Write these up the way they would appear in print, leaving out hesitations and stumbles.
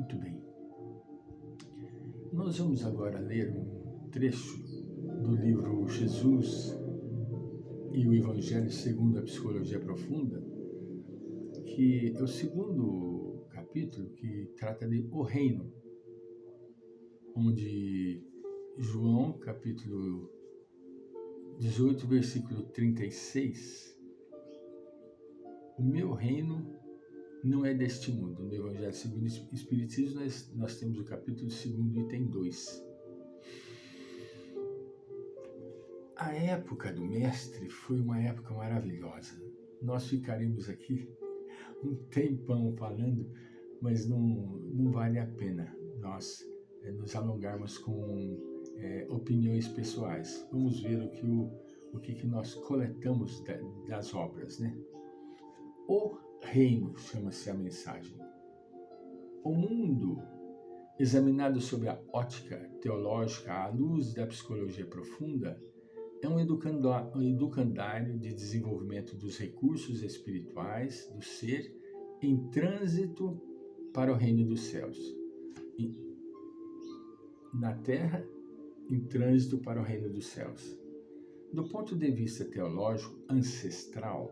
Muito bem. Nós vamos agora ler um trecho do livro Jesus e o Evangelho segundo a Psicologia Profunda, que é o segundo capítulo que trata de o reino, onde João, capítulo 18, versículo 36, o meu reino não é deste mundo. No Evangelho segundo o Espiritismo, nós temos o capítulo 2, item 2. A época do Mestre foi uma época maravilhosa. Nós ficaremos aqui um tempão falando, mas não vale a pena nós nos alongarmos com opiniões pessoais. Vamos ver o que nós coletamos das obras, né? O reino, chama-se a mensagem. O mundo, examinado sob a ótica teológica à luz da psicologia profunda, é um educandário de desenvolvimento dos recursos espirituais do ser em trânsito para o reino dos céus. Na Terra, em trânsito para o reino dos céus. Do ponto de vista teológico ancestral,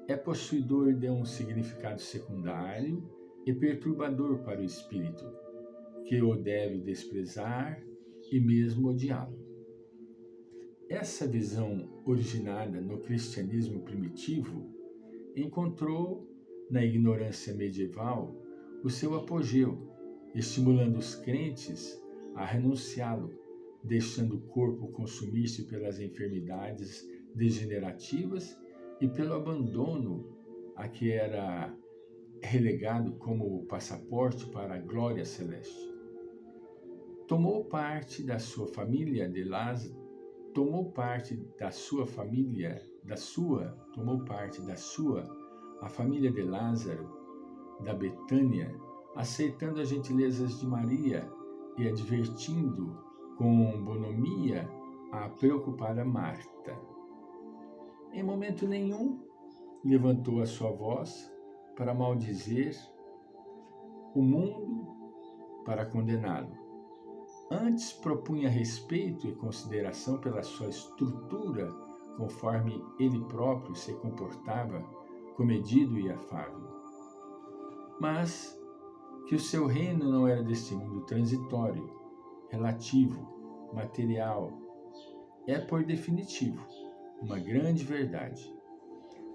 é possuidor de um significado secundário e perturbador para o espírito, que o deve desprezar e mesmo odiá-lo. Essa visão, originada no cristianismo primitivo, encontrou, na ignorância medieval, o seu apogeu, estimulando os crentes a renunciá-lo, deixando o corpo consumir-se pelas enfermidades degenerativas e pelo abandono a que era relegado como passaporte para a glória celeste. Tomou parte da sua família de Lázaro, a família de Lázaro, da Betânia, aceitando as gentilezas de Maria e advertindo com bonomia a preocupada Marta. Em momento nenhum, levantou a sua voz para maldizer o mundo, para condená-lo. Antes propunha respeito e consideração pela sua estrutura, conforme ele próprio se comportava comedido e afável. Mas que o seu reino não era deste mundo transitório, relativo, material, é por definitivo uma grande verdade.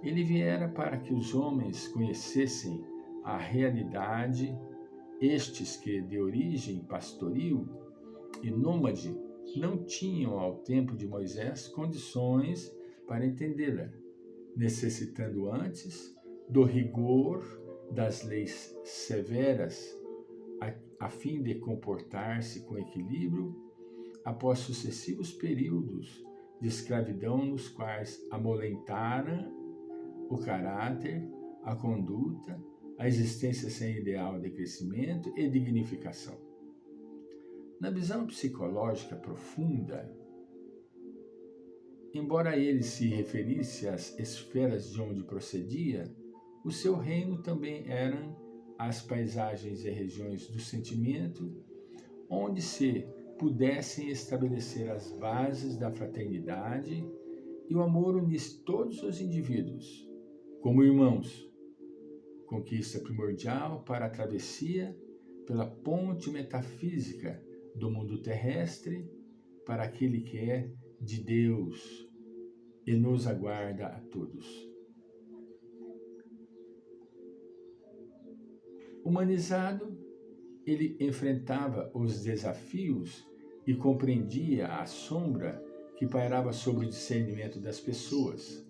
Ele viera para que os homens conhecessem a realidade, estes que de origem pastoril e nômade não tinham ao tempo de Moisés condições para entendê-la, necessitando antes do rigor das leis severas a fim de comportar-se com equilíbrio após sucessivos períodos de escravidão nos quais amolentaram o caráter, a conduta, a existência sem ideal de crescimento e dignificação. Na visão psicológica profunda, embora ele se referisse às esferas de onde procedia, o seu reino também eram as paisagens e regiões do sentimento, onde se pudessem estabelecer as bases da fraternidade e o amor unisse todos os indivíduos, como irmãos, conquista primordial para a travessia pela ponte metafísica do mundo terrestre para aquele que é de Deus e nos aguarda a todos. Humanizado, ele enfrentava os desafios e compreendia a sombra que pairava sobre o discernimento das pessoas,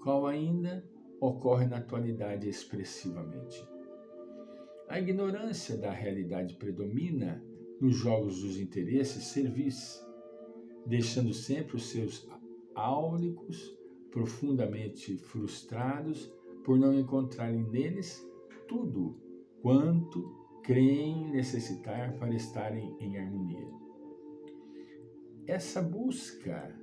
qual ainda ocorre na atualidade expressivamente. A ignorância da realidade predomina nos jogos dos interesses servis, deixando sempre os seus áulicos profundamente frustrados por não encontrarem neles tudo quanto creem necessitar para estarem em harmonia. Essa busca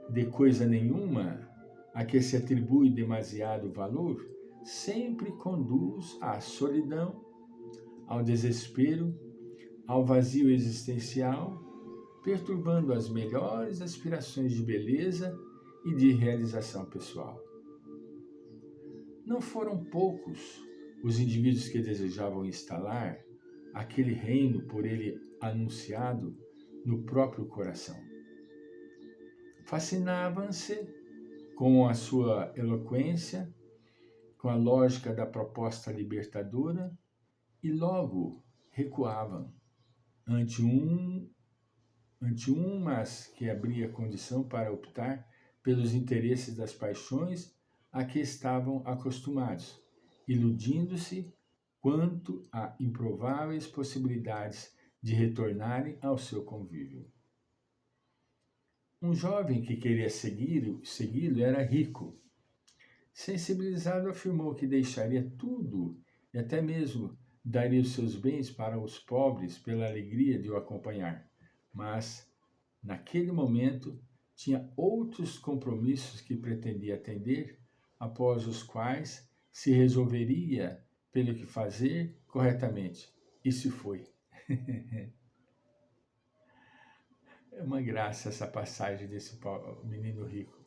de coisa nenhuma a que se atribui demasiado valor sempre conduz à solidão, ao desespero, ao vazio existencial, perturbando as melhores aspirações de beleza e de realização pessoal. Não foram poucos os indivíduos que desejavam instalar aquele reino por ele anunciado no próprio coração. Fascinavam-se com a sua eloquência, com a lógica da proposta libertadora e logo recuavam ante mas que abria condição para optar pelos interesses das paixões a que estavam acostumados, iludindo-se quanto a improváveis possibilidades de retornarem ao seu convívio. Um jovem que queria segui-lo era rico. Sensibilizado, afirmou que deixaria tudo e até mesmo daria os seus bens para os pobres pela alegria de o acompanhar. Mas, naquele momento, tinha outros compromissos que pretendia atender, após os quais se resolveria pelo que fazer corretamente. E se foi. É uma graça essa passagem desse menino rico.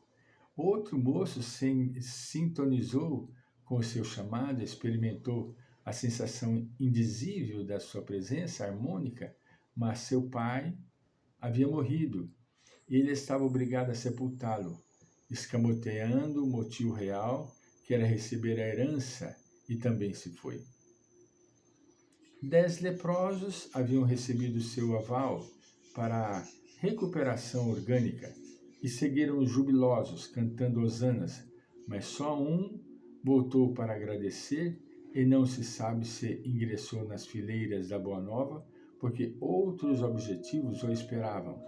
Outro moço sintonizou com o seu chamado, experimentou a sensação indizível da sua presença harmônica, mas seu pai havia morrido e ele estava obrigado a sepultá-lo, escamoteando o motivo real, que era receber a herança, e também se foi. 10 leprosos haviam recebido seu aval para a recuperação orgânica e seguiram jubilosos, cantando hosanas, mas só um voltou para agradecer e não se sabe se ingressou nas fileiras da Boa Nova, porque outros objetivos o esperavam,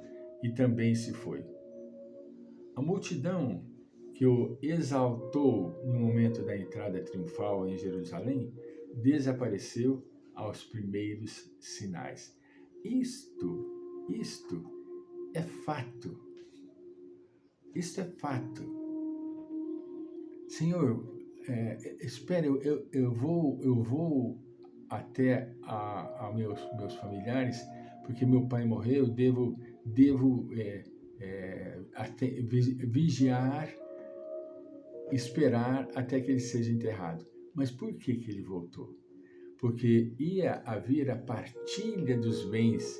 e também se foi. A multidão que o exaltou no momento da entrada triunfal em Jerusalém desapareceu aos primeiros sinais. Isto é fato. Isto é fato. Senhor, espere, eu vou até a meus familiares, porque meu pai morreu, devo vigiar, esperar até que ele seja enterrado. Mas por que ele voltou? Porque ia haver a partilha dos bens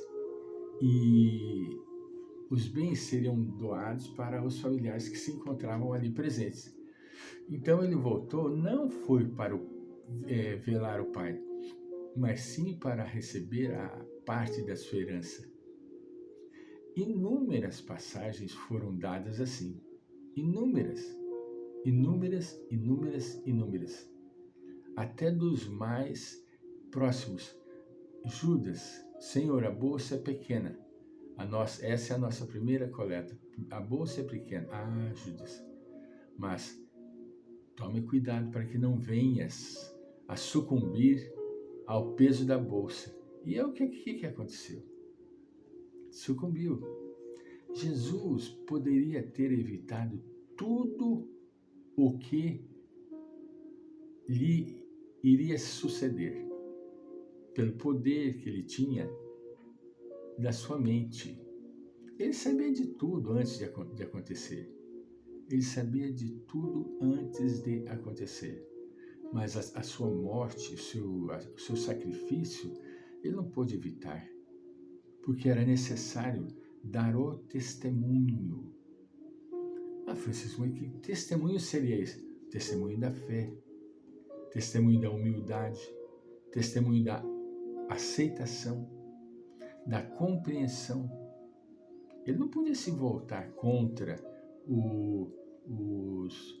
e os bens seriam doados para os familiares que se encontravam ali presentes. Então ele voltou, não foi para velar o pai, mas sim para receber a parte da sua herança. Inúmeras passagens foram dadas assim. Inúmeras. Até dos mais próximos. Judas, Senhor, a bolsa é pequena. Essa é a nossa primeira coleta. A bolsa é pequena. Ah, Judas. Mas tome cuidado para que não venhas a sucumbir ao peso da bolsa. E é o que aconteceu? Sucumbiu. Jesus poderia ter evitado tudo o que lhe iria suceder pelo poder que ele tinha da sua mente. Ele sabia de tudo antes de acontecer. Ele sabia de tudo antes de acontecer. Mas a sua morte, o seu sacrifício, ele não pôde evitar, porque era necessário dar o testemunho. Ah, Francisco, mas que testemunho seria esse? Testemunho da fé, testemunho da humildade, testemunho da aceitação, da compreensão. Ele não podia se voltar contra os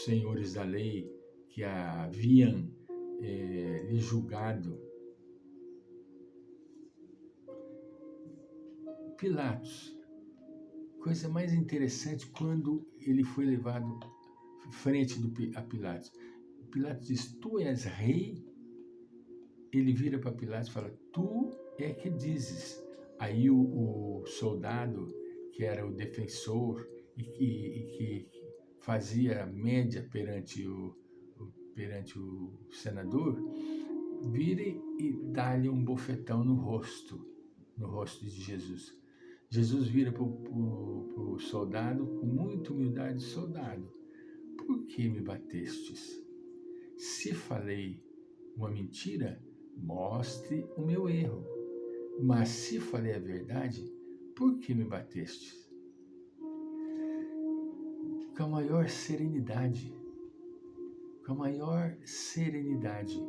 senhores da lei que haviam lhe julgado. Pilatos, coisa mais interessante, quando ele foi levado frente a Pilatos. Pilatos diz, tu és rei? Ele vira para Pilatos e fala, tu é que dizes. Aí o soldado, que era o defensor e que fazia média perante perante o senador, vira e dá-lhe um bofetão no rosto de Jesus. Jesus vira para o soldado com muita humildade: soldado, por que me batestes? Se falei uma mentira, mostre o meu erro. Mas se falei a verdade, por que me batestes? Com a maior serenidade. Com a maior serenidade.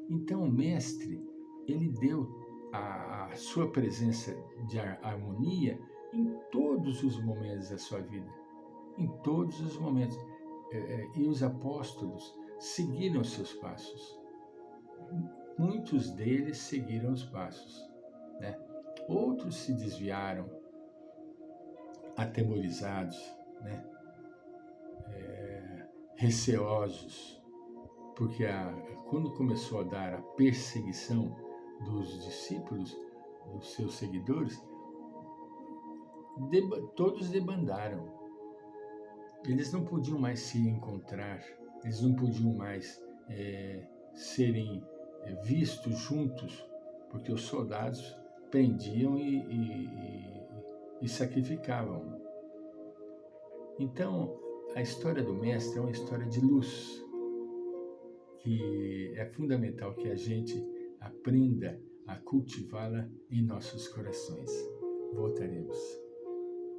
Então o mestre, ele deu a sua presença de harmonia em todos os momentos da sua vida. Em todos os momentos. E os apóstolos seguiram os seus passos. Muitos deles seguiram os passos, né? Outros se desviaram, atemorizados, né? Receosos, porque quando começou a dar a perseguição dos discípulos, dos seus seguidores, todos debandaram. Eles não podiam mais se encontrar, eles não podiam mais serem vistos juntos, porque os soldados prendiam e sacrificavam. Então, a história do mestre é uma história de luz, que é fundamental que a gente aprenda a cultivá-la em nossos corações. Voltaremos.